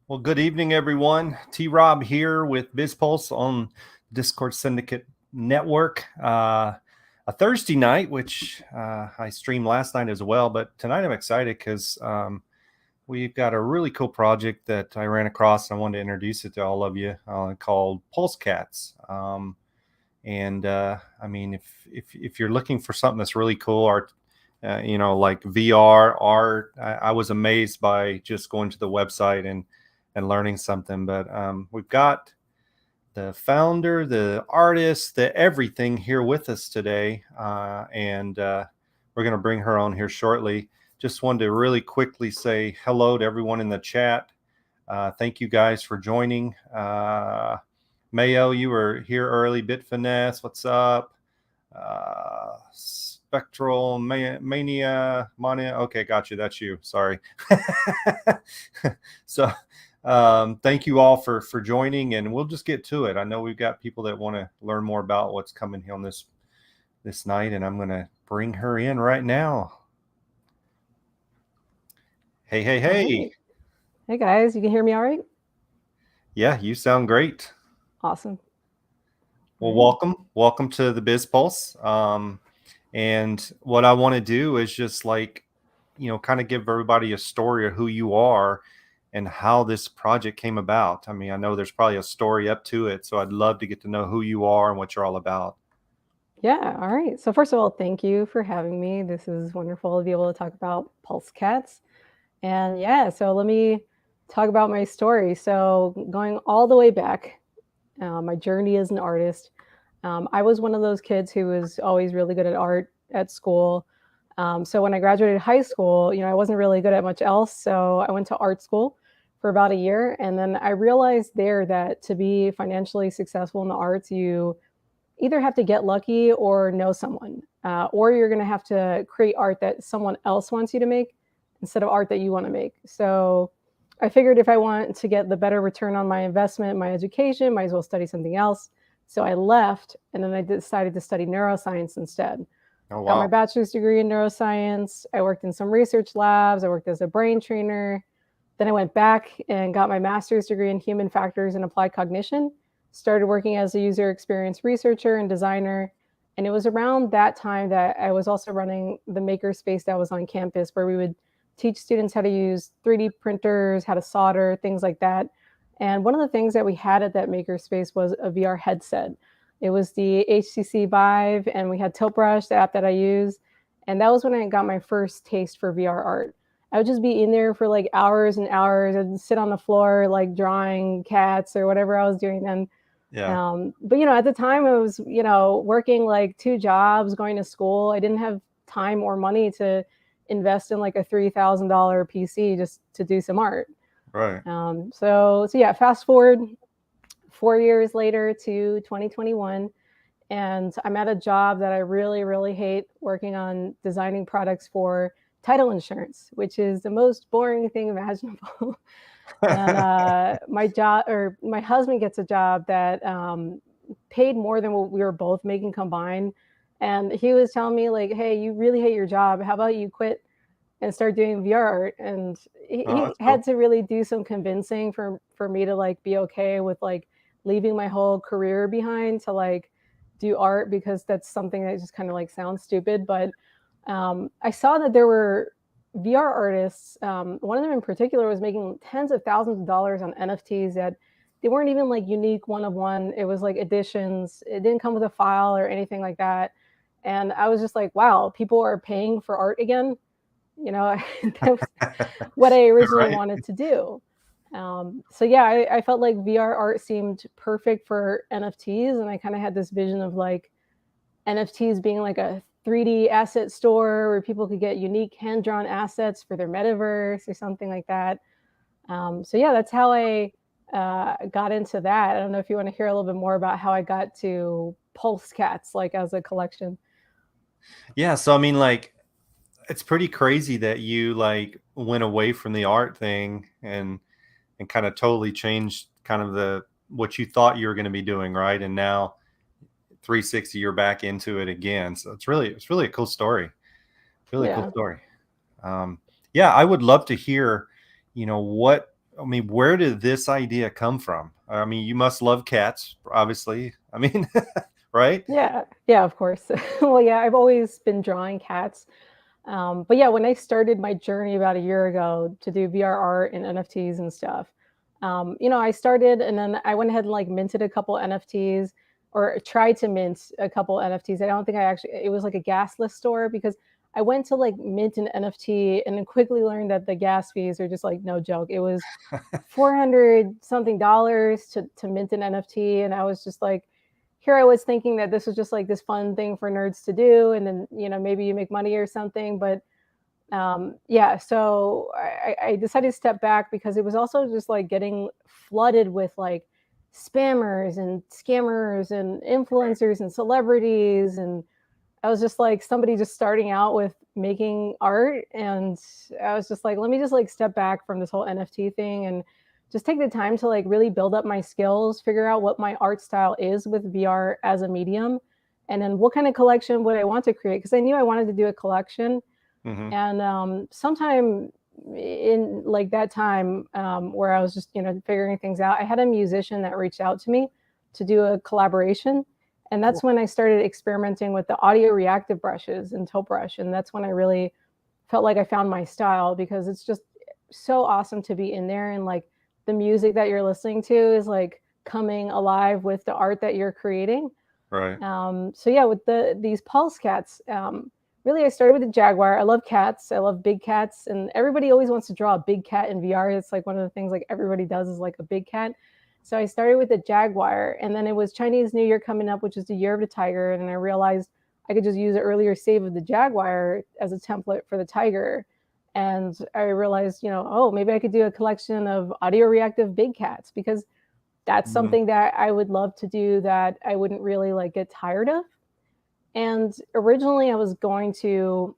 Well, good evening, everyone. T-Rob here with BizPulse on Discord Syndicate Network. A Thursday night, which I streamed last night as well, but tonight I'm excited because we've got a really cool project that I ran across. And I wanted to introduce it to all of you called PulseCats. I mean, if you're looking for something that's really cool, art, like VR art, I was amazed by just going to the website and learning something. But we've got the founder, the artist, the everything here with us today, and we're going to bring her on here shortly. Just wanted to really quickly say hello to everyone in the chat. Thank you guys for joining. Mayo, you were here early. Bit Finesse, what's up? Spectral Mania. Okay, got you. That's you. Sorry. So thank you all for joining, and we'll just get to it. I know we've got people that want to learn more about what's coming here on this night, and I'm going to bring her in right now. Hey. Right. Hey guys, you can hear me all right? Yeah, you sound great. Awesome. Well, Right. welcome to the Biz Pulse. And what I want to do is just kind of give everybody a story of who you are and how this project came about. I mean, I know there's probably a story up to it, so I'd love to get to know who you are and what you're all about. Yeah, all right. So first of all, thank you for having me. This is wonderful to be able to talk about pulse cats. And yeah, so let me talk about my story. So going all the way back, my journey as an artist. I was one of those kids who was always really good at art at school. So when I graduated high school, I wasn't really good at much else. So I went to art school for about a year. And then I realized there that to be financially successful in the arts, you either have to get lucky or know someone, or you're going to have to create art that someone else wants you to make instead of art that you want to make. So I figured if I want to get the better return on my investment, my education, might as well study something else. So I left, and then I decided to study neuroscience instead. Oh, Got my wow. bachelor's degree in neuroscience. I worked in some research labs. I worked as a brain trainer. Then I went back and got my master's degree in human factors and applied cognition. Started working as a user experience researcher and designer. And it was around that time that I was also running the makerspace that was on campus, where we would teach students how to use 3D printers, how to solder, things like that. And one of the things that we had at that makerspace was a VR headset. It was the HTC Vive, and we had Tilt Brush, the app that I use. And that was when I got my first taste for VR art. I would just be in there for like hours and hours. I'd sit on the floor, like drawing cats or whatever I was doing then. Yeah. But at the time I was, working like two jobs, going to school. I didn't have time or money to invest in like a $3,000 PC just to do some art. Right. So yeah, fast forward 4 years later to 2021, and I'm at a job that I really, really hate, working on designing products for title insurance, which is the most boring thing imaginable. And my husband gets a job that paid more than what we were both making combined. And he was telling me like, "Hey, you really hate your job. How about you quit and start doing VR art?" And Oh, he that's had cool. to really do some convincing for me to like be okay with like leaving my whole career behind to like do art, because that's something that just kind of like sounds stupid. But I saw that there were VR artists. One of them in particular was making tens of thousands of dollars on NFTs that they weren't even like unique one of one. It was like editions. It didn't come with a file or anything like that. And I was just like, wow, people are paying for art again. That was what I originally Right. wanted to do. So yeah, I felt like VR art seemed perfect for NFTs, and I kind of had this vision of like NFTs being like a 3D asset store where people could get unique hand drawn assets for their metaverse or something like that. So yeah, that's how I got into that. I don't know if you want to hear a little bit more about how I got to Pulse Cats, like as a collection. Yeah. So, I mean, it's pretty crazy that you went away from the art thing and kind of totally changed kind of the what you thought you were going to be doing, right? And now 360 you're back into it again. So it's really a cool story. Really cool Yeah. story. Um, yeah, I would love to hear, what I mean, where did this idea come from? I mean, you must love cats, obviously. I mean, right? Yeah, yeah, of course. Well, yeah, I've always been drawing cats. But yeah, when I started my journey about a year ago to do VR art and NFTs and stuff, I started and then I went ahead and like minted a couple NFTs or tried to mint a couple NFTs. I don't think I actually, it was like a gas list store because I went to like mint an NFT and then quickly learned that the gas fees are just like no joke. It was 400 something dollars to mint an NFT. And I was just like, here I was thinking that this was just like this fun thing for nerds to do. And then, maybe you make money or something. But yeah, so I decided to step back because it was also just like getting flooded with like spammers and scammers and Right. influencers and celebrities. And I was just like somebody just starting out with making art. And I was just like, let me just like step back from this whole NFT thing and just take the time to like really build up my skills, figure out what my art style is with VR as a medium, and then what kind of collection would I want to create. Because I knew I wanted to do a collection. Hmm. And sometime in like that time where I was just, figuring things out, I had a musician that reached out to me to do a collaboration. And that's Cool. when I started experimenting with the audio reactive brushes and toe brush. And that's when I really felt like I found my style because it's just so awesome to be in there and like the music that you're listening to is like coming alive with the art that you're creating. Right. So yeah, with these pulse cats, really I started with the jaguar. I love cats. I love big cats, and everybody always wants to draw a big cat in VR. It's like one of the things like everybody does is like a big cat. So I started with the jaguar, and then it was Chinese New Year coming up, which is the year of the tiger, and I realized I could just use an earlier save of the jaguar as a template for the tiger. And I realized, oh, maybe I could do a collection of audio reactive big cats because that's Mhm. something that I would love to do that I wouldn't really like get tired of. And originally I was going to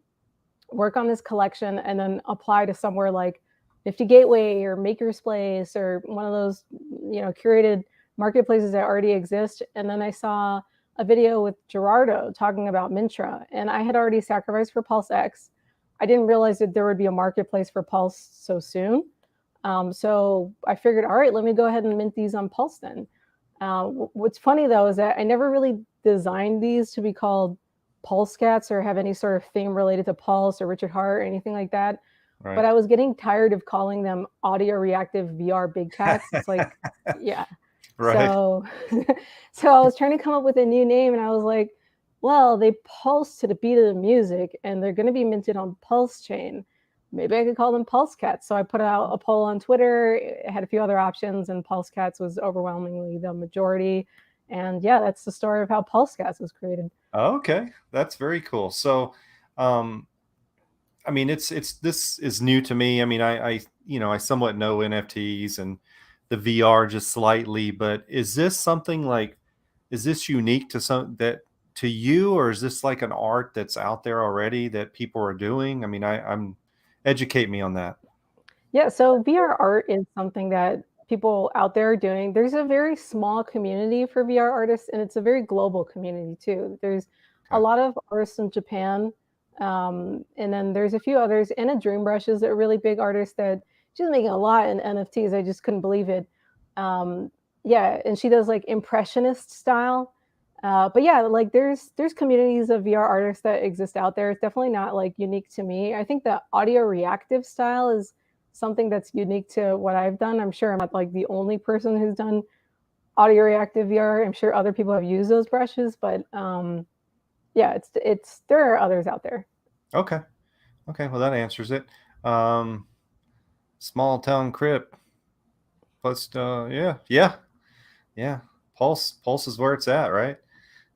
work on this collection and then apply to somewhere like 50 Gateway or Maker's Place or one of those, curated marketplaces that already exist. And then I saw a video with Gerardo talking about Mintra, and I had already sacrificed for Pulse X. I didn't realize that there would be a marketplace for Pulse so soon. So I figured, all right, let me go ahead and mint these on Pulse then. What's funny though is that I never really designed these to be called PulseCats or have any sort of theme related to Pulse or Richard Hart or anything like that. But Right. I was getting tired of calling them audio reactive VR big cats. It's like, yeah. Right. So, so I was trying to come up with a new name, and I was like, well, they pulse to the beat of the music, and they're going to be minted on Pulse Chain. Maybe I could call them Pulse Cats. So I put out a poll on Twitter. It had a few other options, and Pulse Cats was overwhelmingly the majority. And yeah, that's the story of how Pulse Cats was created. Okay, that's very cool. So, um, I mean, it's this is new to me. I mean, I somewhat know NFTs and the VR just slightly, but is this something like, is this unique to some that to you, or is this like an art that's out there already that people are doing? I mean, I'm educate me on that. Yeah, so VR art is something that people out there are doing. There's a very small community for VR artists, and it's a very global community too. There's a Okay. lot of artists in Japan, and then there's a few others. Anna Dreambrush is a really big artist that she's making a lot in NFTs. I just couldn't believe it. Yeah, and she does like impressionist style. But yeah, like there's communities of VR artists that exist out there. It's definitely not like unique to me. I think the audio reactive style is something that's unique to what I've done. I'm sure I'm not like the only person who's done audio reactive VR. I'm sure other people have used those brushes, but yeah, it's there are others out there. Okay. Okay. Well, that answers it. Um, Small town crypt. Plus, yeah, yeah, yeah. Pulse is where it's at, right?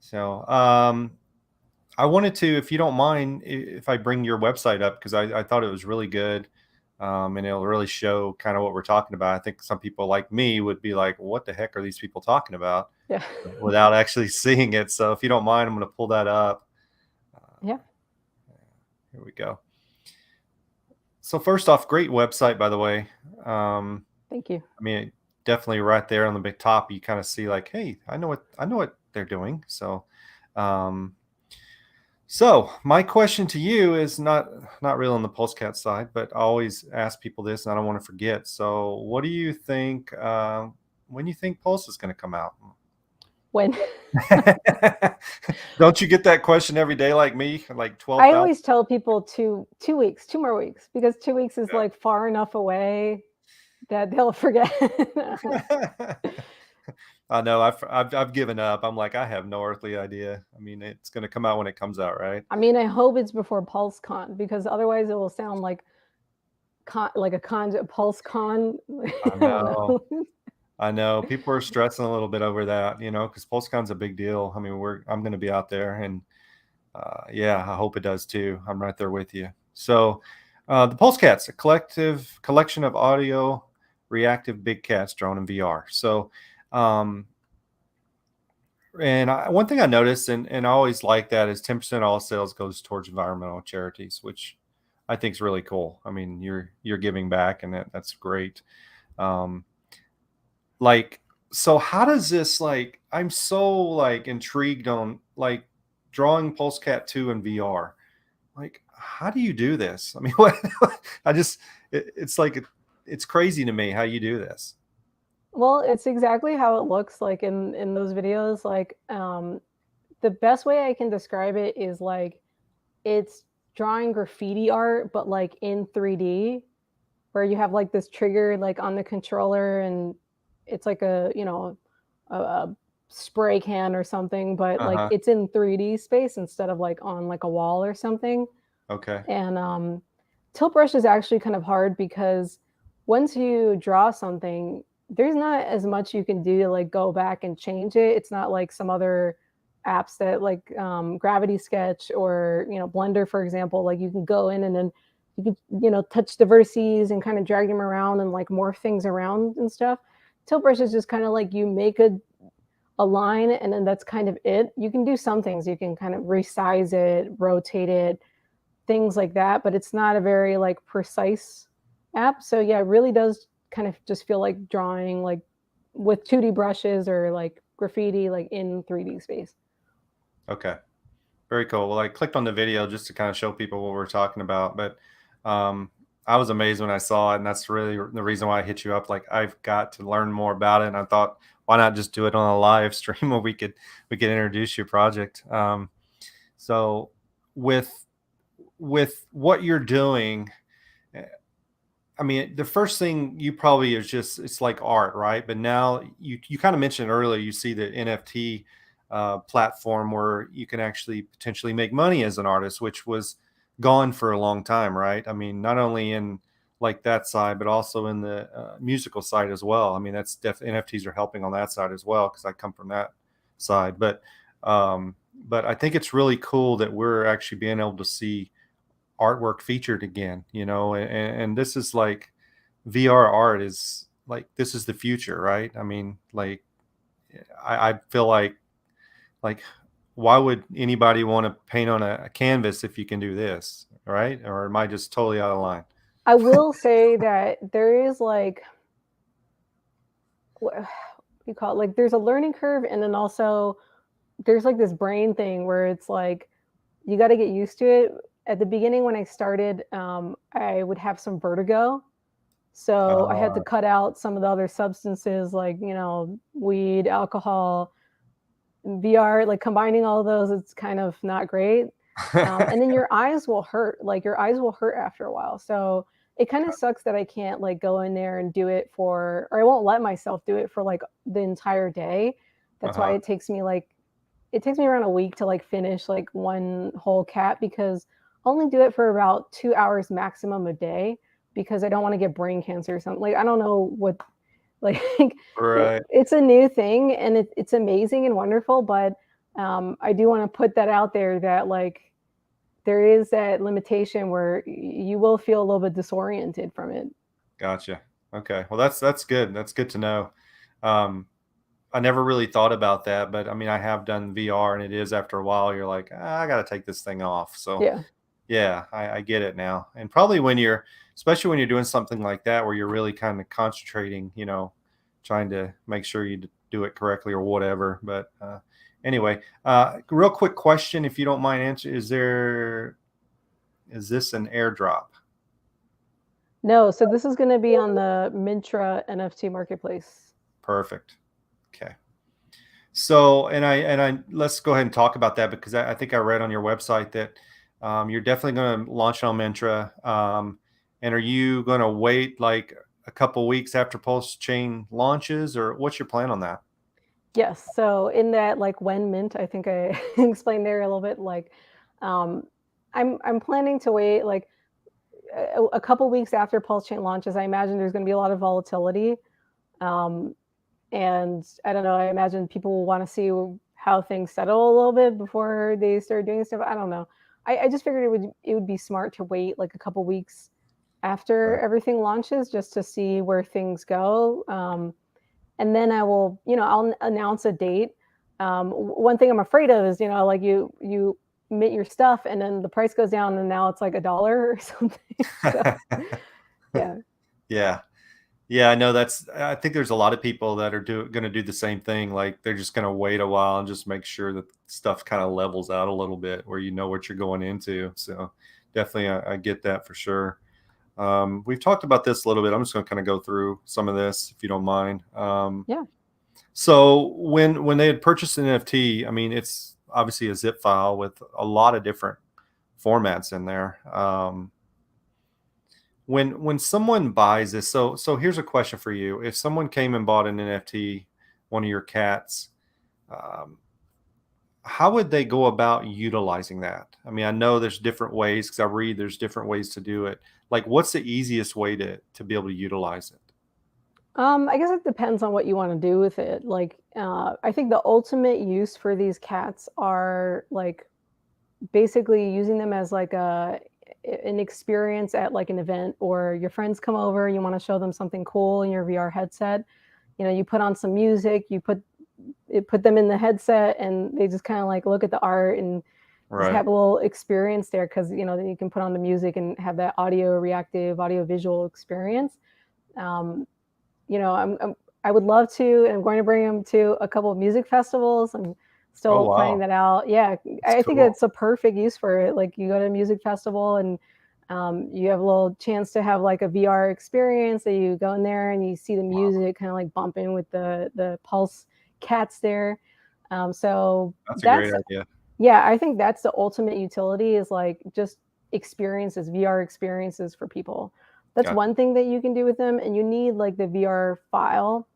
So, I wanted to, if you don't mind, if I bring your website up, because I thought it was really good, and it'll really show kind of what we're talking about. I think some people like me would be like, "What the heck are these people talking about?" Yeah. without actually seeing it. So, if you don't mind, I'm going to pull that up. Yeah. Here we go. So, first off, great website, by the way. Thank you. I mean, definitely right there on the big top, you kind of see like, hey, I know what they're doing. So, um, So my question to you is not really on the PulseCat side, but I always ask people this, and I don't want to forget. So, what do you think? When you think Pulse is going to come out? When Don't you get that question every day, like me, like I 12,000? always tell people 2 weeks, 2 more weeks, because 2 weeks is like far enough away that they'll forget. I know. I've given up. I'm like, I have no earthly idea. I mean, it's going to come out when it comes out, right? I mean, I hope it's before PulseCon because otherwise it will sound like a PulseCon. I I don't know. know. I know. People are stressing a little bit over that, because PulseCon's a big deal. I mean, I'm going to be out there, and yeah, I hope it does too. I'm right there with you. So, the PulseCat's a collection of audio reactive big cats drawn in VR. So, um, and one thing I noticed, and I always like that, is 10% of all sales goes towards environmental charities, which I think is really cool. I mean, you're giving back, and that's great. Um, like, so how does this, like, I'm so like intrigued on like drawing PulseCat 2 in VR. Like, how do you do this? I mean, what I just it's like it's crazy to me how you do this. Well, it's exactly how it looks like in those videos. Like, the best way I can describe it is like it's drawing graffiti art, but like in 3D, where you have like this trigger like on the controller, and it's like a spray can or something, but like Uh-huh. it's in 3D space instead of like on like a wall or something. Okay. And tilt brush is actually kind of hard because once you draw something, there's not as much you can do to like go back and change it. It's not like some other apps that like Gravity Sketch or Blender, for example. Like you can go in and then you can touch the vertices and kind of drag them around and like morph things around and stuff. Tilt brush is just kind of like you make a line and then that's kind of it. You can do some things. You can kind of resize it, rotate it, things like that, but it's not a very like precise app. So yeah, it really does kind of just feel like drawing like with 2D brushes or like graffiti like in 3D space. Okay. Very cool. Well, I clicked on the video just to kind of show people what we're talking about, but um, I was amazed when I saw it, and that's really the reason why I hit you up. Like, I've got to learn more about it, and I thought, why not just do it on a live stream where we could introduce your project. So with what you're doing, eh, I mean, the first thing you probably is just it's like art, right? But now you kind of mentioned earlier, you see the NFT platform where you can actually potentially make money as an artist, which was gone for a long time, right? I mean, not only in like that side, but also in the musical side as well. I mean, that's definitely NFTs are helping on that side as well because I come from that side. But I think it's really cool that we're actually being able to see artwork featured again, and this is like VR art is like this is the future, right? I mean, like I feel like why would anybody want to paint on a canvas if you can do this, right? Or am I just totally out of line? I will say that there is like what you call it, like there's a learning curve, and then also there's like this brain thing where it's like you got to get used to it. At the beginning when I started, I would have some vertigo. So I had to Uh, cut out some of the other substances like, weed, alcohol, VR, like combining all of those, it's kind of not great. And then your eyes will hurt. Like your eyes will hurt after a while. So it kind of sucks that I can't like go in there and do it or I won't let myself do it for like the entire day. That's why uh-huh. it takes me around a week to like finish like one whole cat because I only do it for about 2 hours maximum a day because I don't want to get brain cancer or something. Like I don't know what like Right. it's a new thing and it's amazing and wonderful, but I do want to put that out there that like there is that limitation where you will feel a little bit disoriented from it. Gotcha. Okay. Well, that's good. That's good to know. Um, I never really thought about that, but I mean, I have done VR, and it is after a while, you're like, I got to take this thing off. So, Yeah. yeah, I get it now. And probably especially when you're doing something like that, where you're really kind of concentrating, trying to make sure you do it correctly or whatever. But Anyway, real quick question, if you don't mind answering, is this an airdrop? No, so this is going to be on the Mintra NFT marketplace. Perfect. Okay. So, and I let's go ahead and talk about that, because I think I read on your website that you're definitely going to launch on Mintra. And are you going to wait like a couple weeks after Pulse Chain launches, or what's your plan on that? Yes. So in that like when mint, I think I explained there a little bit. Like, um, I'm planning to wait like a couple weeks after Pulse Chain launches. I imagine there's going to be a lot of volatility. Um, and I don't know. I imagine people will want to see how things settle a little bit before they start doing stuff. I don't know. I just figured it would be smart to wait like a couple weeks after Right. everything launches just to see where things go. And then I will, I'll announce a date. One thing I'm afraid of is, like you mint your stuff and then the price goes down and now it's like $1 or something. So yeah. Yeah. Yeah, I know I think there's a lot of people that are going to do the same thing. Like they're just going to wait a while and just make sure that stuff kind of levels out a little bit, where you know what you're going into. So definitely, I get that for sure. We've talked about this a little bit. I'm just going to kind of go through some of this, if you don't mind. Yeah. So when they had purchased an NFT, I mean, it's obviously a zip file with a lot of different formats in there. When someone buys this, so here's a question for you: if someone came and bought an NFT, one of your cats, um, how would they go about utilizing that? I mean, I know there's different ways, because I read there's different ways to do it. Like, what's the easiest way to be able to utilize it? I guess it depends on what you want to do with it. Like, I think the ultimate use for these cats are like basically using them as like an experience at like an event, or your friends come over, you want to show them something cool in your VR headset. You put on some music, put them in the headset, and they just kind of like look at the art and just Right. have a little experience there, because then you can put on the music and have that audio visual experience. Um, I would love to, and I'm going to bring them to a couple of music festivals. I'm Oh still planning wow, that out. Yeah, that's I think cool. it's a perfect use for it. Like you go to a music festival and you have a little chance to have like a VR experience. That you go in there and you see the Wow, music kind of like bumping with the pulse cats there. So that's a great that's idea. yeah, I think that's the ultimate utility, is like just experiences, VR experiences for people. That's Got one thing that you can do with them, and you need like the VR file,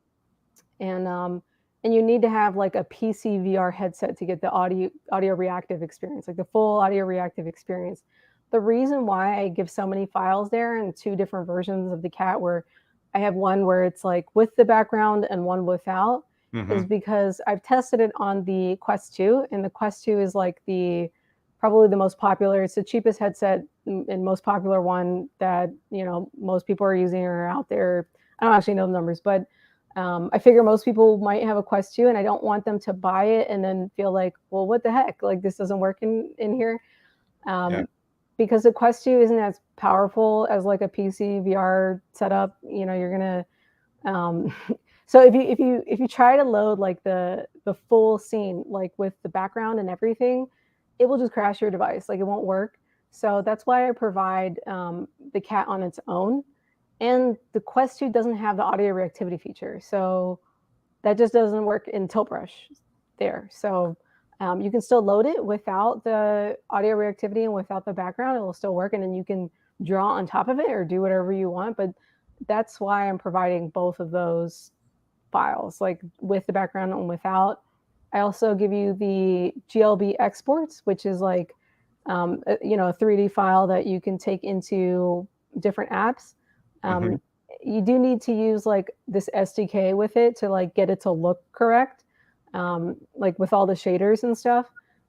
and you need to have like a PC VR headset to get the audio reactive experience, like the full audio reactive experience. The reason why I give so many files there and two different versions of the cat, where I have one where it's like with the background and one without, is Mm-hmm. because I've tested it on the Quest 2, and the Quest 2 is like the probably the most popular. It's the cheapest headset and most popular one that most people are using or out there. I don't actually know the numbers, but I figure most people might have a Quest 2, and I don't want them to buy it and then feel like, well, what the heck? Like this doesn't work in here. Yeah. Um, because the Quest 2 isn't as powerful as like a PC VR setup. You're gonna so if you try to load like the full scene, like with the background and everything, it will just crash your device. Like it won't work. So that's why I provide the cat on its own. And the Quest 2 doesn't have the audio reactivity feature. So that just doesn't work in Tilt Brush there. So you can still load it without the audio reactivity and without the background. It will still work. And then you can draw on top of it or do whatever you want. But that's why I'm providing both of those files, like with the background and without. I also give you the GLB exports, which is like, a 3D file that you can take into different apps. Mm-hmm. Um, you do need to use like this SDK with it to like get it to look correct, like with all the shaders and stuff.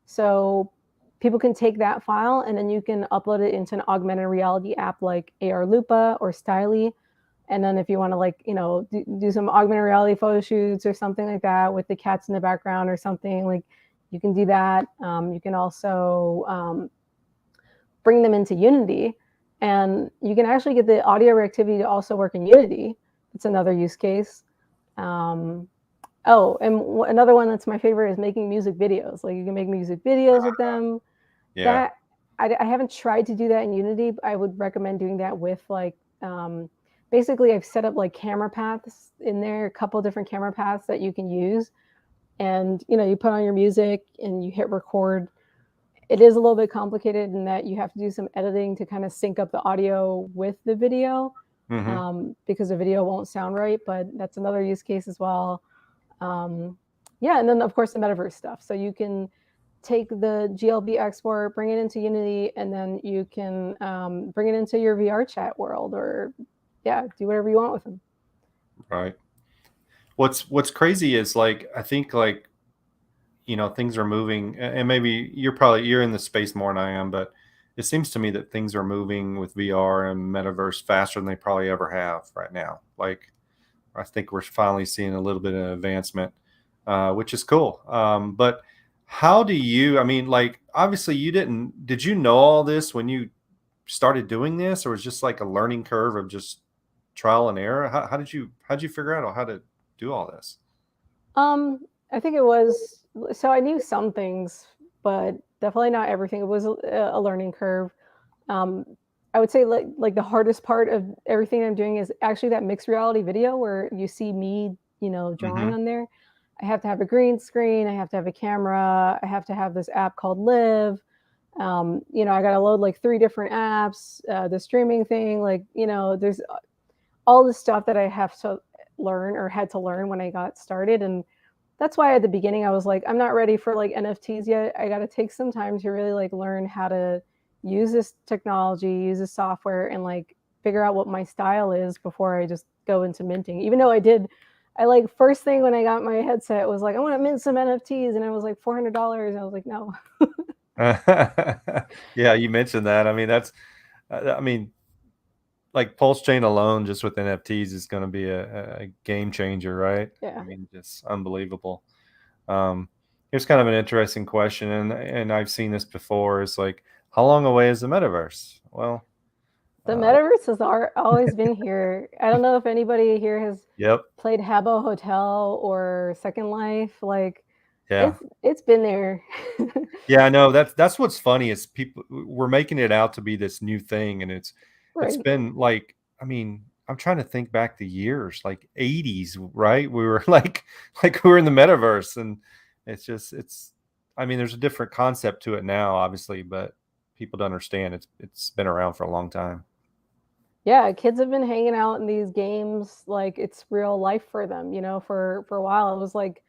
So people can take that file and then you can upload it into an augmented reality app like AR Lupa or Styly. And then if you want to like, do some augmented reality photo shoots or something like that with the cats in the background or something, like you can do that. You can also bring them into Unity, and you can actually get the audio reactivity to also work in Unity. It's another use case. Um, Oh, and another one that's my favorite is making music videos. Like you can make music videos with them. Yeah. That I haven't tried to do that in Unity. But I would recommend doing that with like basically I've set up like camera paths in there, a couple different camera paths that you can use. And you put on your music and you hit record. It is a little bit complicated in that you have to do some editing to kind of sync up the audio with the video, Hmm. because the video won't sound right. But that's another use case as well. Um, yeah, and then of course the metaverse stuff. So you can take the GLB export, bring it into Unity, and then you can bring it into your VR chat world, or yeah, do whatever you want with them. Right. What's crazy is like I think like things are moving, and maybe you're in the space more than I am, but it seems to me that things are moving with VR and metaverse faster than they probably ever have right now. Like I think we're finally seeing a little bit of advancement, which is cool. But how do you? I mean, like obviously you didn't. Did you know all this when you started doing this, or was it just like a learning curve of just trial and error? How did you figure out how to do all this? Um, I think it was so I knew some things, but definitely not everything. It was a learning curve. Um, I would say like the hardest part of everything I'm doing is actually that mixed reality video where you see me, drawing Hmm. on there. I have to have a green screen. I have to have a camera. I have to have this app called Live. I got to load like three different apps, the streaming thing. Like, there's all the stuff that I have to learn or had to learn when I got started. And that's why at the beginning I was like, I'm not ready for like NFTs yet. I got to take some time to really like learn how to use this technology, use this software, and like figure out what my style is before I just go into minting. Even though I like first thing when I got my headset was like, I want to mint some NFTs, and it was like $400, and I was like, no. Yeah, you mentioned that. I mean, I mean, like Pulse Chain alone, just with NFTs, is going to be a game changer, right? I Yeah. mean, just unbelievable. Um, Here's kind of an interesting question, and I've seen this before. Is like, how long away is the metaverse? Well, The uh, metaverse has always been here. I don't know if anybody here has yep, played Habbo Hotel or Second Life. Like yeah, it's been there. yeah. I know that's what's funny is people we're making it out to be this new thing, and it's Right. been like, I mean, I'm trying to think back the years, like 80s, right? We were like we were in the metaverse, and it's I mean, there's a different concept to it now, obviously, but people don't understand it's been around for a long time. Yeah, kids have been hanging out in these games like it's real life for them, for a while. It was like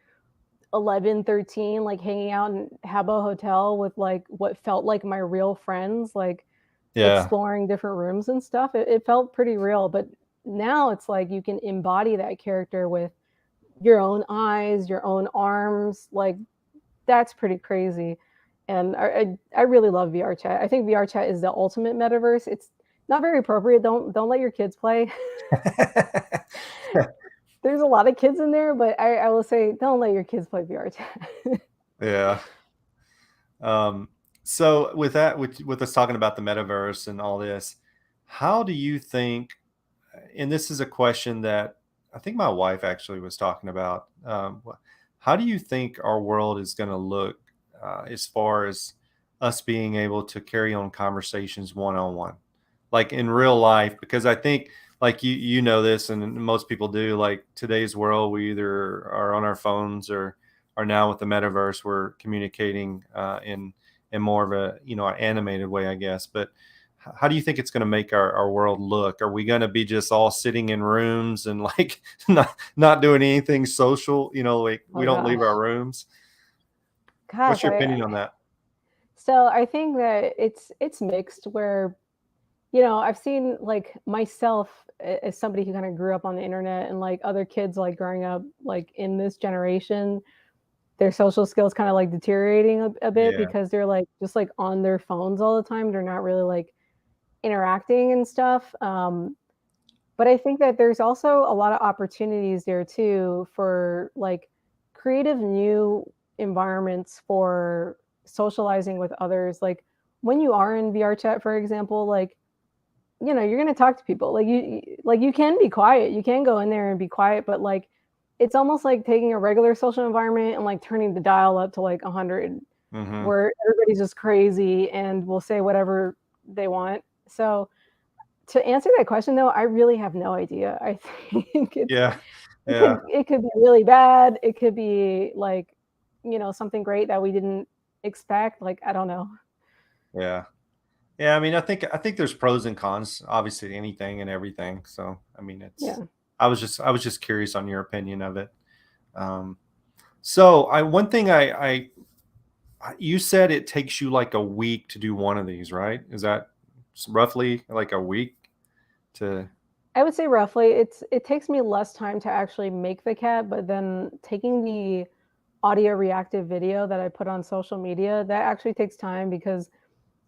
11, 13, like hanging out in Habbo Hotel with like what felt like my real friends, like Yeah. exploring different rooms and stuff. It felt pretty real, but now it's like you can embody that character with your own eyes, your own arms. Like that's pretty crazy. And I really love VR chat. I think VR chat is the ultimate metaverse. It's not very appropriate. Don't let your kids play. There's a lot of kids in there, but I will say don't let your kids play VR chat. Yeah. Um, so with that, with us talking about the metaverse and all this, how do you think, and this is a question that I think my wife actually was talking about, how do you think our world is going to look as far as us being able to carry on conversations one on one, like in real life? Because I think, like you know this, and most people do. Like today's world, we either are on our phones or are now with the metaverse. We're communicating in more of a an animated way, I guess. But how do you think it's going to make our world look? Are we going to be just all sitting in rooms and like not doing anything social? Like we Oh don't leave gosh. our rooms. What's Gosh, your opinion on that? so I think that it's mixed where I've seen like myself as somebody who kind of grew up on the internet and like other kids like growing up like in this generation, their social skills kind of like deteriorating a bit Yeah, because they're like just like on their phones all the time. They're not really like interacting and stuff. But I think that there's also a lot of opportunities there too for like creative new environments for socializing with others. Like when you are in VR chat, for example, like you're going to talk to people. Like you can be quiet. You can go in there and be quiet, but like it's almost like taking a regular social environment and like turning the dial up to like 100, Mm-hmm. where everybody's just crazy and will say whatever they want. So to answer that question though, I really have no idea. I think Yeah. Yeah. it could be really bad. It could be like, something great that we didn't expect. Like, I don't know. Yeah. Yeah. I mean, I think there's pros and cons, obviously, to anything and everything. So, I mean, Yeah. I was just curious on your opinion of it. Um, so one thing you said it takes you like a week to do one of these, right? Is that roughly like a week to? I would say roughly it takes me less time to actually make the cat, but then taking the audio reactive video that I put on social media, that actually takes time because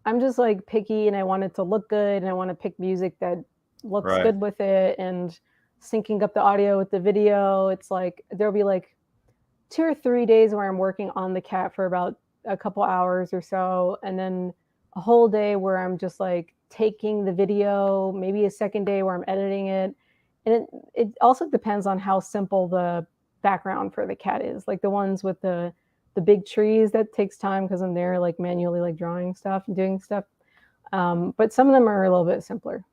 I'm just like picky and I want it to look good and I want to pick music that looks Right. good with it and syncing up the audio with the video. It's like there'll be like 2 or 3 days where I'm working on the cat for about a couple hours or so, and then a whole day where I'm just like taking the video, maybe a second day where I'm editing it. And it also depends on how simple the background for the cat is. Like the ones with the big trees, that takes time because I'm there like manually like drawing stuff and doing stuff. But some of them are a little bit simpler.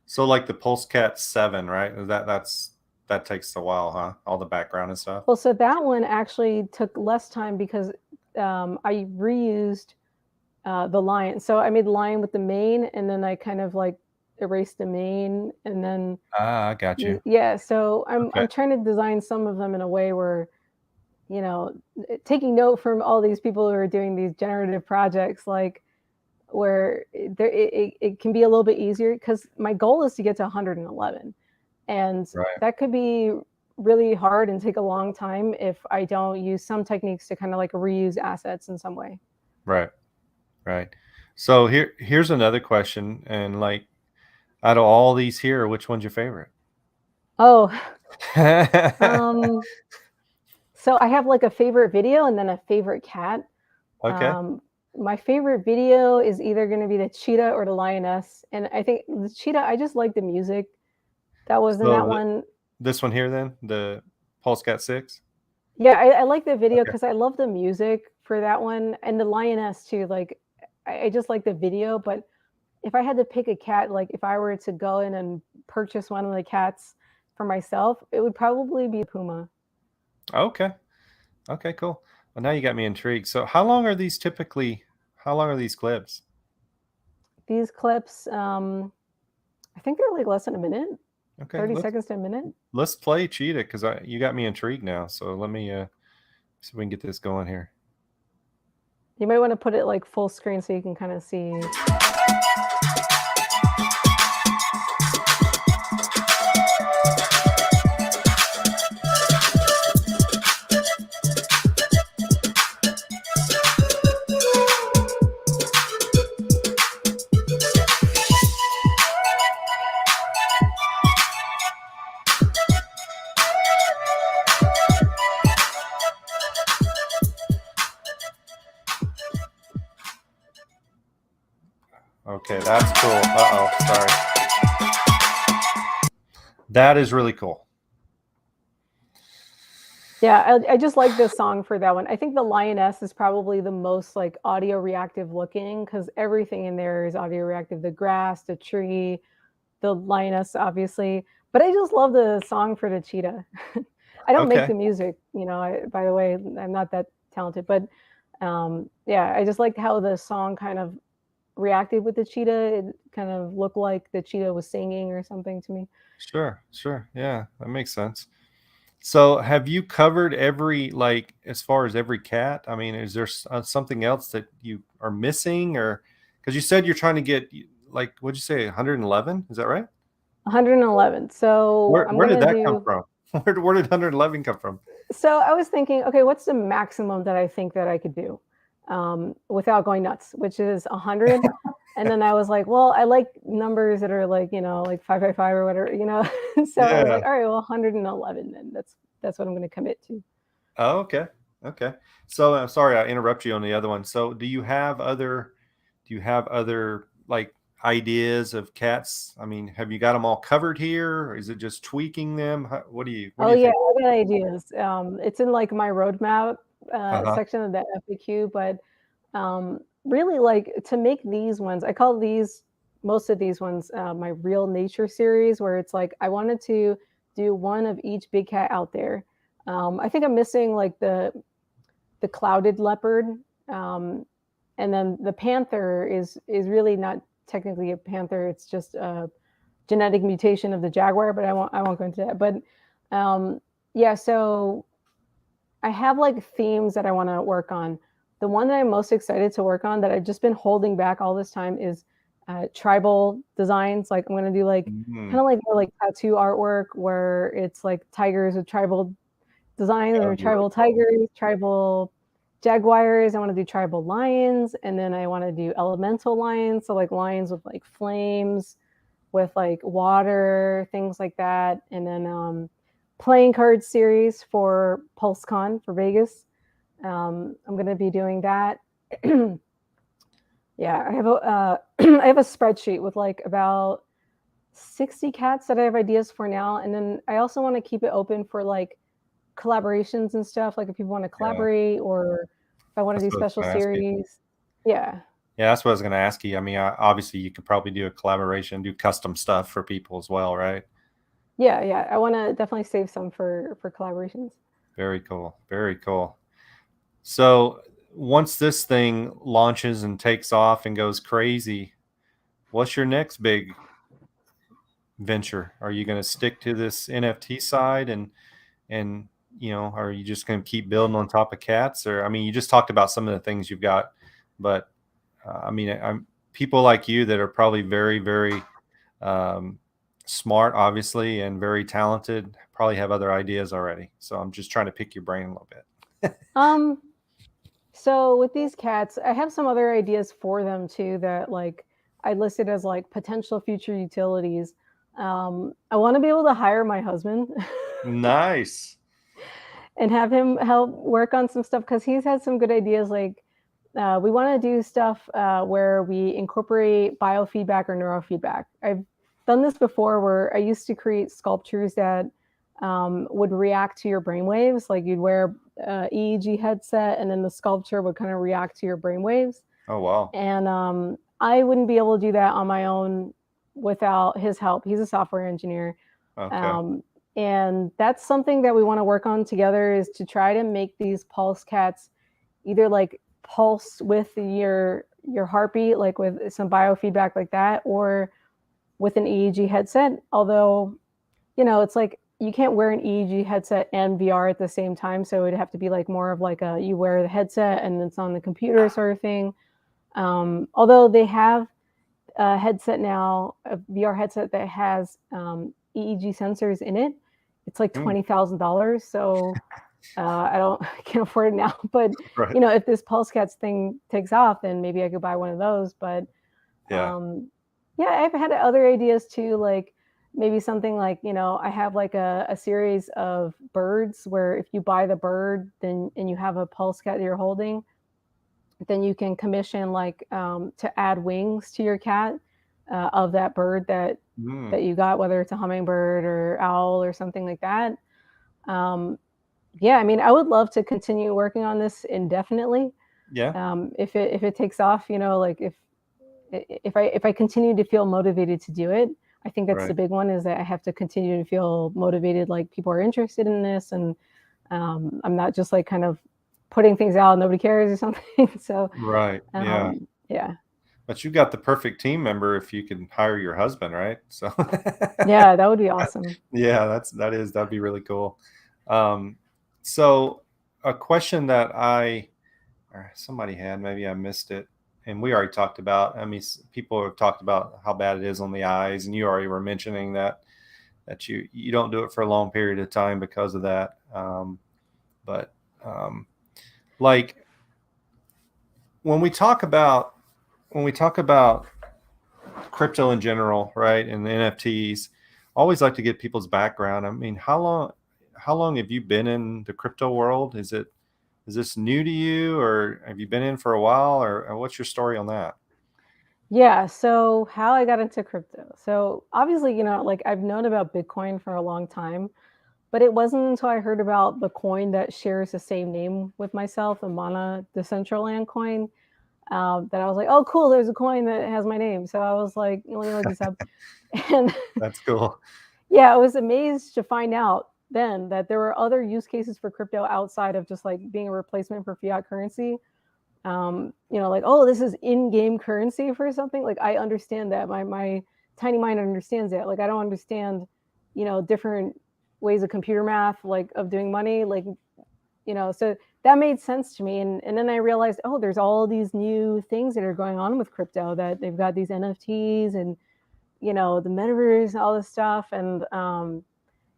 So like the PulseCat 7, right? That takes a while, huh? All the background and stuff. Well, so that one actually took less time because I reused the lion. So I made the lion with the mane, and then I kind of like erased the mane, and then Ah, I got you. yeah. So Okay. I'm trying to design some of them in a way where you know taking note from all these people who are doing these generative projects, like where it can be a little bit easier because my goal is to get to 111, and Right. that could be really hard and take a long time if I don't use some techniques to kind of like reuse assets in some way. Right. Right. So here's another question, and like out of all these here, which one's your favorite? Oh, um, so I have like a favorite video and then a favorite cat. Okay. Um, my favorite video is either going to be the cheetah or the lioness, and I think the cheetah. I just like the music that was in So that one. this one here, then the PulseCat 6. Yeah, I like the video Okay. because I love the music for that one and the lioness too. Like, I just like the video, but if I had to pick a cat, like if I were to go in and purchase one of the cats for myself, it would probably be Puma. Okay. Okay. Cool. Well, now you got me intrigued. So how long are these typically? How long are these clips? These clips, I think they're like less than a minute, Okay. 30 Let's seconds to a minute. let's play Cheetah because you got me intrigued now. So let me see if we can get this going here. You might want to put it like full screen so you can kind of see. Okay, that's cool. Uh-oh, sorry. That is really cool. Yeah, I just like this song for that one. I think the lioness is probably the most like audio reactive looking because everything in there is audio reactive. The grass, the tree, the lioness, obviously. But I just love the song for the cheetah. I don't make Okay, the music, by the way, I'm not that talented, but yeah, I just liked how the song kind of reacted with the cheetah. It kind of looked like the cheetah was singing or something to me. sure, sure. Yeah, that makes sense. So, have you covered every like as far as every cat? I mean, is there something else that you are missing, or because you said you're trying to get like what'd you say, 111? Is that right? 111. So I'm Where did gonna that come do. from? Where did 111 come from? So I was thinking, okay, what's the maximum that I think that I could do without going nuts, which is 100. And then I was like, well, I like numbers that are like, like 555 or whatever. So I was Yeah. like, all right, well, 111, then that's what I'm going to commit to. Oh, okay. Okay. So I'm sorry I interrupt you on the other one. So do you have other like ideas of cats? I mean, have you got them all covered here, or is it just tweaking them? What do Oh you yeah, think? I got ideas. It's in like my roadmap Uh-huh. section of the FAQ, but really like to make these ones, I call these most of these ones my real nature series, where it's like I wanted to do one of each big cat out there. I think I'm missing like the clouded leopard, um, and then the panther is really not technically a panther. It's just a genetic mutation of the jaguar, but I won't go into that. But yeah, so I have like themes that I want to work on. The one that I'm most excited to work on that I've just been holding back all this time is tribal designs. Like I'm gonna do like Mm, kind of like more like tattoo artwork where it's like tigers with tribal designs that or would be really tribal cool. tigers, tribal jaguars. I want to do tribal lions, and then I want to do elemental lions. So like lions with like flames, with like water, things like that. And then playing card series for PulseCon for Vegas. I'm going to be doing that. Yeah, I have a I have a spreadsheet with like about 60 cats that I have ideas for now, and then I also want to keep it open for like collaborations and stuff. Like if people want to Yeah, collaborate, or if I want to that's do what I was special going to ask you. series. Yeah, Yeah, that's what I was going to ask you. I mean, obviously, you could probably do a collaboration, do custom stuff for people as well, right? yeah, yeah. I want to definitely save some for collaborations. Very cool. Very cool. So once this thing launches and takes off and goes crazy, what's your next big venture? Are you going to stick to this NFT side and are you just going to keep building on top of cats? Or I mean, you just talked about some of the things you've got, but I mean, I'm people like you that are probably very, very um, smart, obviously, and very talented. Probably have other ideas already. So I'm just trying to pick your brain a little bit. Um, So with these cats, I have some other ideas for them too that like I listed as like potential future utilities. I want to be able to hire my husband Nice. and have him help work on some stuff because he's had some good ideas. Like we want to do stuff where we incorporate biofeedback or neurofeedback. I've done this before where I used to create sculptures that would react to your brainwaves. Like you'd wear EEG headset, and then the sculpture would kind of react to your brainwaves. Oh wow. And I wouldn't be able to do that on my own without his help. He's a software engineer, Okay. um, and that's something that we want to work on together. Is to try to make these pulse cats either like pulse with your heartbeat, like with some biofeedback like that, or with an EEG headset. Although it's like you can't wear an EEG headset and VR at the same time, so it'd have to be like more of like a you wear the headset and it's on the computer sort of thing. Although they have a headset now, a VR headset that has EEG sensors in it. It's like Hmm. $20,000. So I can't afford it now. But Right. if this PulseCats thing takes off, then maybe I could buy one of those. But Yeah. yeah, I've had other ideas too, like maybe something like, I have like a series of birds where if you buy the bird, then and you have a pulse cat that you're holding, then you can commission like to add wings to your cat of that bird Mm. that you got, whether it's a hummingbird or owl or something like that. Um, yeah, I mean, I would love to continue working on this indefinitely. Yeah. If it takes off, like if I continue to feel motivated to do it, I think that's the Right. big one, is that I have to continue to feel motivated, like people are interested in this, and I'm not just like kind of putting things out and nobody cares or something. So Right. Yeah. yeah, But you got the perfect team member if you can hire your husband, right? So yeah, that would be awesome. yeah, that'd be really cool. Um, so a question that I or somebody had, maybe I missed it, and we already talked about. I mean, people have talked about how bad it is on the eyes, and you already were mentioning that you don't do it for a long period of time because of that. But um, like when we talk about when we talk about crypto in general, right, and the NFTs, I always like to get people's background. I mean, how long have you been in the crypto world? Is this new to you, or have you been in for a while, or what's your story on that? Yeah, so how I got into crypto. So obviously, like I've known about Bitcoin for a long time, but it wasn't until I heard about the coin that shares the same name with myself, the Mana Decentraland coin, that I was like, oh, cool, there's a coin that has my name. So I was like, let me look this up. And That's cool. yeah, I was amazed to find out then that there were other use cases for crypto outside of just like being a replacement for fiat currency. Like, oh, this is in-game currency for something. Like I understand that. My tiny mind understands that. Like I don't understand, different ways of computer math, like of doing money. Like, so that made sense to me. And then I realized, oh, there's all these new things that are going on with crypto, that they've got these NFTs and the metaverse, all this stuff. And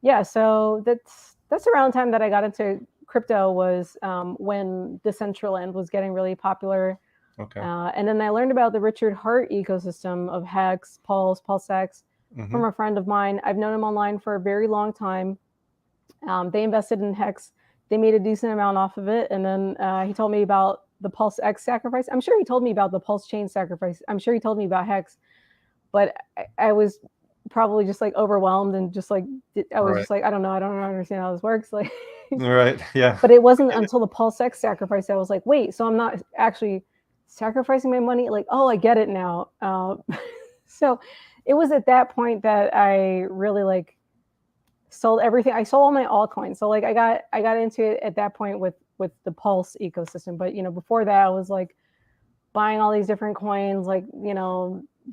yeah, so that's around the time that I got into crypto, was when Decentraland was getting really popular. Okay. And then I learned about the Richard Hart ecosystem of Hex, PulseX Hmm. from a friend of mine. I've known him online for a very long time. They invested in Hex. They made a decent amount off of it. And then he told me about the PulseX sacrifice. I'm sure he told me about the Pulse Chain sacrifice. I'm sure he told me about Hex, but I was probably just like overwhelmed and just like I was Right. just like, I don't know, I don't understand how this works. Like, Right. Yeah. but it I wasn't get it. until the PulseX sacrifice I was like, wait, so I'm not actually sacrificing my money. Like, oh, I get it now. So it was at that point that I really like sold everything. I sold all my altcoins. So like I got into it at that point with the Pulse ecosystem. But before that I was like buying all these different coins, like,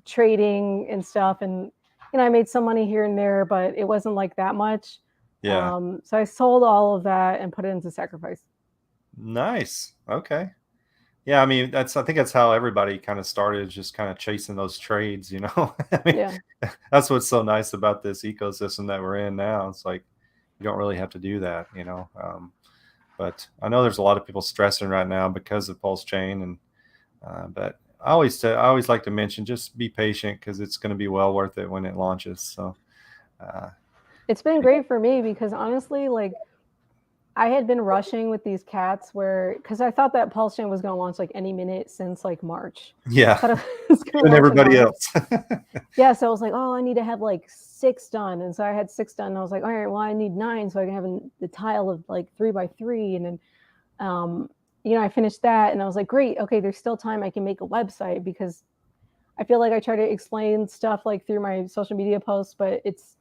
trading and stuff. And, I made some money here and there, but it wasn't like that much. Yeah. So I sold all of that and put it into sacrifice. Nice. Okay. Yeah, I mean, I think that's how everybody kind of started, just kind of chasing those trades, you know. I mean, Yeah. that's what's so nice about this ecosystem that we're in now. It's like you don't really have to do that, you know. But I know there's a lot of people stressing right now because of Pulse Chain, and but I always like to mention, just be patient because it's going to be well worth it when it launches. So, uh, It's been great for me because honestly, like I had been rushing with these cats where, because I thought that Pulse Chain was going to launch like any minute since like March. I yeah, thought it was going to and launch in everybody March. else. Yeah, so I was like, oh, I need to have like 6 done. And so I had 6 done. And I was like, all right, well, I need 9 so I can have the tile of like 3 by 3. And then, um, I finished that and I was like, great, okay, there's still time. I can make a website, because I feel like I try to explain stuff like through my social media posts, but it's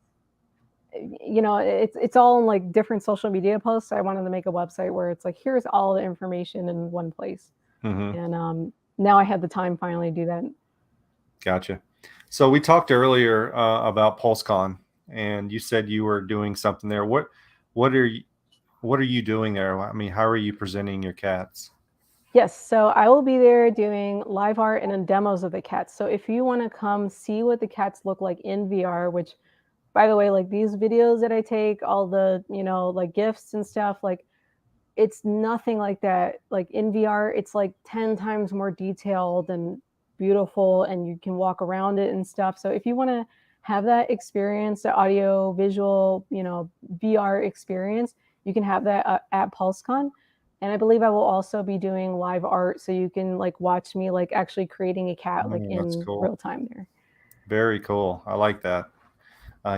all in like different social media posts. I wanted to make a website where it's like, here's all the information in one place. Hmm. And now I had the time finally to do that. Gotcha. So we talked earlier about PulseCon, and you said you were doing something there. What are you what are you doing there? I mean, how are you presenting your cats? Yes, so I will be there doing live art and then demos of the cats. So if you want to come see what the cats look like in VR, which, by the way, like these videos that I take, all the, like gifts and stuff, like it's nothing like that. Like in VR, it's like 10 times more detailed and beautiful, and you can walk around it and stuff. So if you want to have that experience, the audio, visual, VR experience, you can have that at PulseCon. And I believe I will also be doing live art, so you can like watch me like actually creating a cat like Oh, that's in cool. real time there. Very cool. I like that.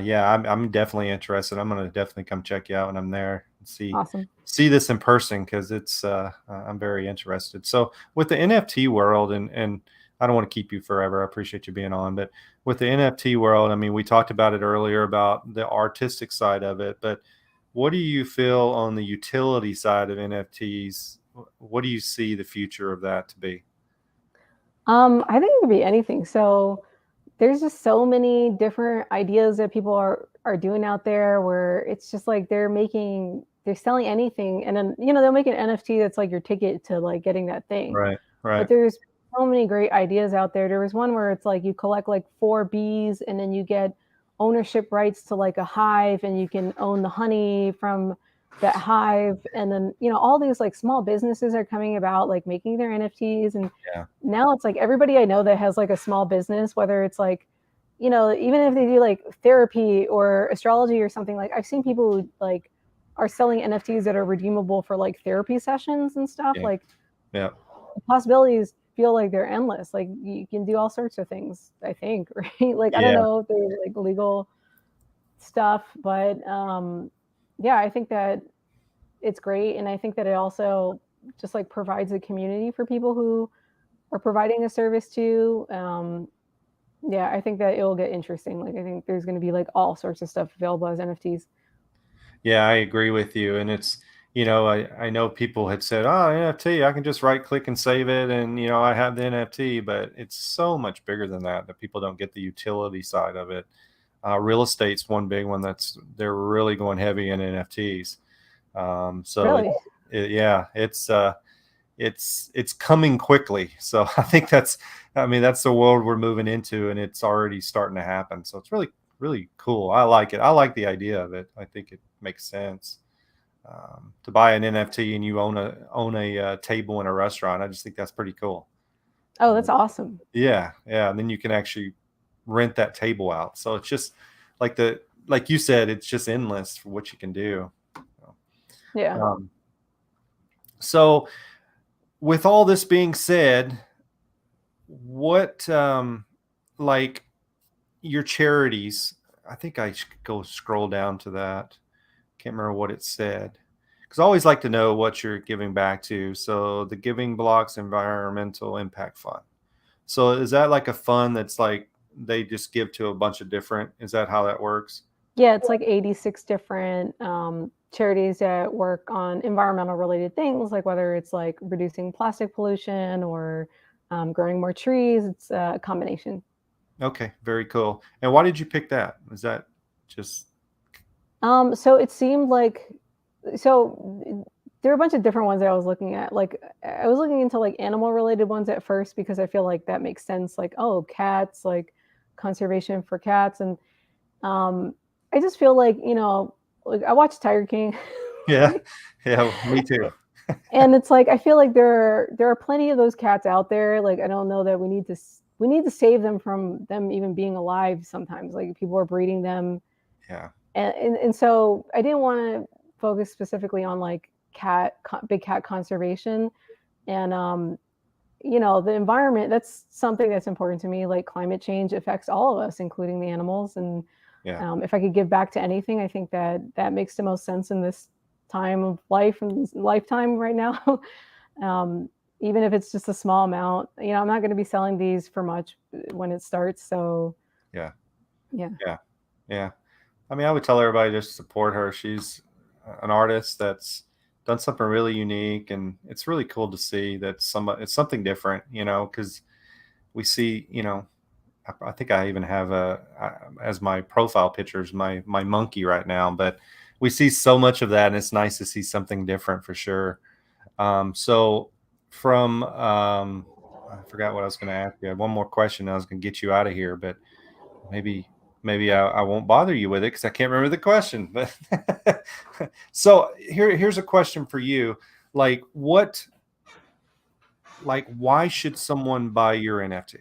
Yeah, I'm definitely interested. I'm gonna definitely come check you out when I'm there and Awesome. see this in person because it's I'm very interested. So with the NFT world, and I don't want to keep you forever. I appreciate you being on, but with the NFT world, I mean, we talked about it earlier about the artistic side of it, but what do you feel on the utility side of NFTs? What do you see the future of that to be? I think it could be anything. So there's just so many different ideas that people are doing out there, where it's just like they're selling anything, and then they'll make an NFT that's like your ticket to like getting that thing. Right, But right. there's so many great ideas out there. There was one where it's like you collect like 4 bees, and then you get ownership rights to like a hive, and you can own the honey from that hive. And then all these like small businesses are coming about, like making their NFTs. And Yeah, now it's like everybody I know that has like a small business, whether it's like, even if they do like therapy or astrology or something, like I've seen people who like are selling NFTs that are redeemable for like therapy sessions and stuff. yeah, Like yeah. the possibilities feel like they're endless. Like you can do all sorts of things, I think, right? Like I don't Yeah. know if they're like legal stuff, but yeah, I think that it's great, and I think that it also just like provides a community for people who are providing a service to. Yeah, I think that it will get interesting. Like I think there's going to be like all sorts of stuff available as NFTs. Yeah, I agree with you. And it's, I know people had said, oh, NFT, I can just right click and save it. And, I have the NFT, but it's so much bigger than that, that people don't get the utility side of it. Real estate's one big one they're really going heavy in NFTs. So Really? yeah, it's coming quickly. So I think that's the world we're moving into, and it's already starting to happen. So it's really, really cool. I like it. I like the idea of it. I think it makes sense. To buy an NFT and you own a table in a restaurant. I just think that's pretty cool. Oh, that's awesome. Yeah, yeah, and then you can actually rent that table out. So it's just like you said, it's just endless for what you can do. Yeah. Um, so with all this being said, what like your charities? I think I should go scroll down to that. Can't remember what it said, because I always like to know what you're giving back to. So the Giving Blocks Environmental Impact Fund. So is that like a fund that's like they just give to a bunch of different? Is that how that works? Yeah, it's like 86 different charities that work on environmental related things, like whether it's like reducing plastic pollution or growing more trees. It's a combination. Okay, very cool. And why did you pick that? Is that just So it seemed like, so there were a bunch of different ones that I was looking at. Like I was looking into like animal related ones at first because I feel like that makes sense. Like, oh, cats, like conservation for cats. And um, I just feel like, like I watched Tiger King. yeah, yeah, me too. And it's like I feel like there are plenty of those cats out there. Like I don't know that we need to save them from them even being alive sometimes. Like people are breeding them, Yeah, and so I didn't want to focus specifically on like big cat conservation. And the environment, that's something that's important to me. Like climate change affects all of us, including the animals. And yeah, if I could give back to anything, I think that that makes the most sense in this time of life and lifetime right now. um, Even if it's just a small amount, I'm not going to be selling these for much when it starts. So yeah, yeah. yeah, yeah. I mean, I would tell everybody just support her. She's an artist that's done something really unique, and it's really cool to see that it's something different, because we see, I think I even have as my profile pictures, my monkey right now, but we see so much of that, and it's nice to see something different for sure. So from I forgot what I was going to ask you. I had one more question. I was going to get you out of here, but maybe I won't bother you with it because I can't remember the question. But so here's a question for you. Like why should someone buy your NFT?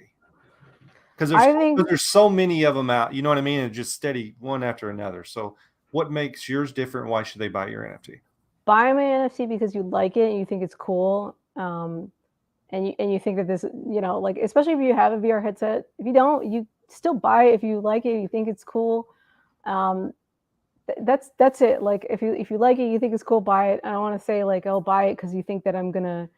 Because I think there's so many of them out. You know what I mean? And just steady one after another. So what makes yours different? Why should they buy your NFT? buy my NFT because you like it and you think it's cool. And you think that this, like especially if you have a VR headset. If you don't, you still buy it if you like it, you think it's cool. Um, that's it. Like if you like it, you think it's cool, buy it. I don't want to say like, oh, buy it because you think that I'm gonna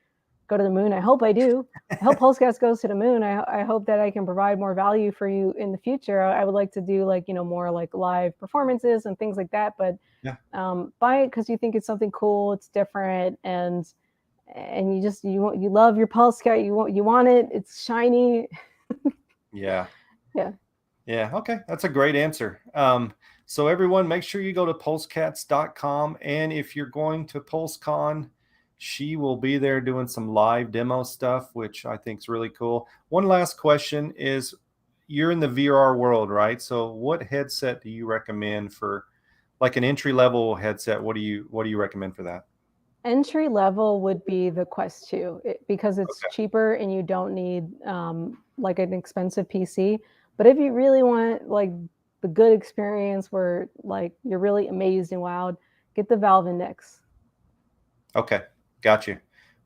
go to the moon. I hope I do. I hope PulseCat goes to the moon. I hope that I can provide more value for you in the future. I would like to do like more like live performances and things like that. But Yeah. buy it because you think it's something cool, it's different, and you love your PulseCat. You want it. It's shiny. Yeah. Yeah. Yeah. Okay. That's a great answer. So everyone, make sure you go to pulsecats.com. And if you're going to PulseCon, she will be there doing some live demo stuff, which I think is really cool. One last question is, you're in the VR world, right? So what headset do you recommend for like an entry level headset? What do you recommend for that? Entry level would be the Quest 2 because it's Okay. cheaper and you don't need like an expensive PC. But if you really want like the good experience where like you're really amazed and wowed, get the Valve Index. Okay. Got you.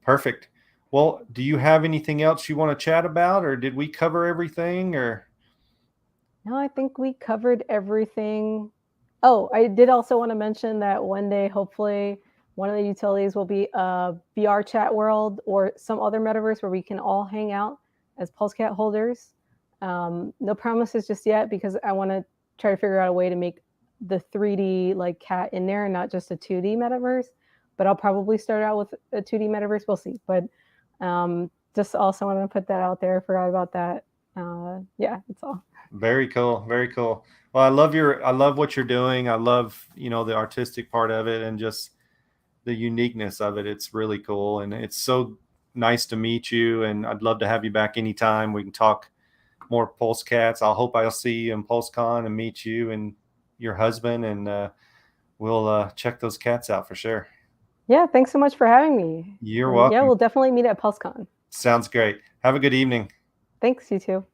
Perfect. Well, do you have anything else you want to chat about, or did we cover everything? Or No, I think we covered everything. Oh, I did also want to mention that one day, hopefully, one of the utilities will be a VR chat world or some other metaverse where we can all hang out as PulseCat holders. No promises just yet because I want to try to figure out a way to make the 3D like cat in there and not just a 2D metaverse. But I'll probably start out with a 2D metaverse. We'll see. But just also want to put that out there. Forgot about that. Yeah, that's all. very cool, very cool. Well, I love what you're doing. I love, the artistic part of it and just the uniqueness of it. It's really cool, and it's so nice to meet you. And I'd love to have you back anytime. We can talk more Pulse Cats. I'll see you in PulseCon and meet you and your husband, and we'll check those cats out for sure. Yeah, thanks so much for having me. You're And yeah, welcome. we'll definitely meet at PulseCon. Sounds great. Have a good evening. Thanks, you too.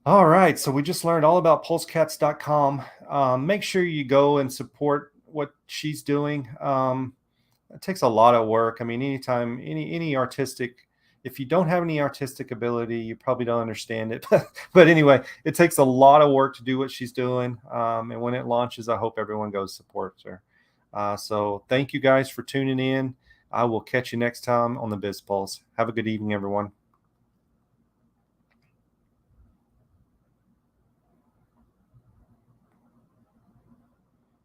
All right, so we just learned all about pulsecats.com. Make sure you go and support what she's doing. It takes a lot of work. I mean, anytime any artistic, if you don't have any artistic ability, you probably don't understand it. But anyway, it takes a lot of work to do what she's doing. And when it launches, I hope everyone goes supports her. So thank you guys for tuning in. I will catch you next time on the Biz Pulse. Have a good evening, everyone.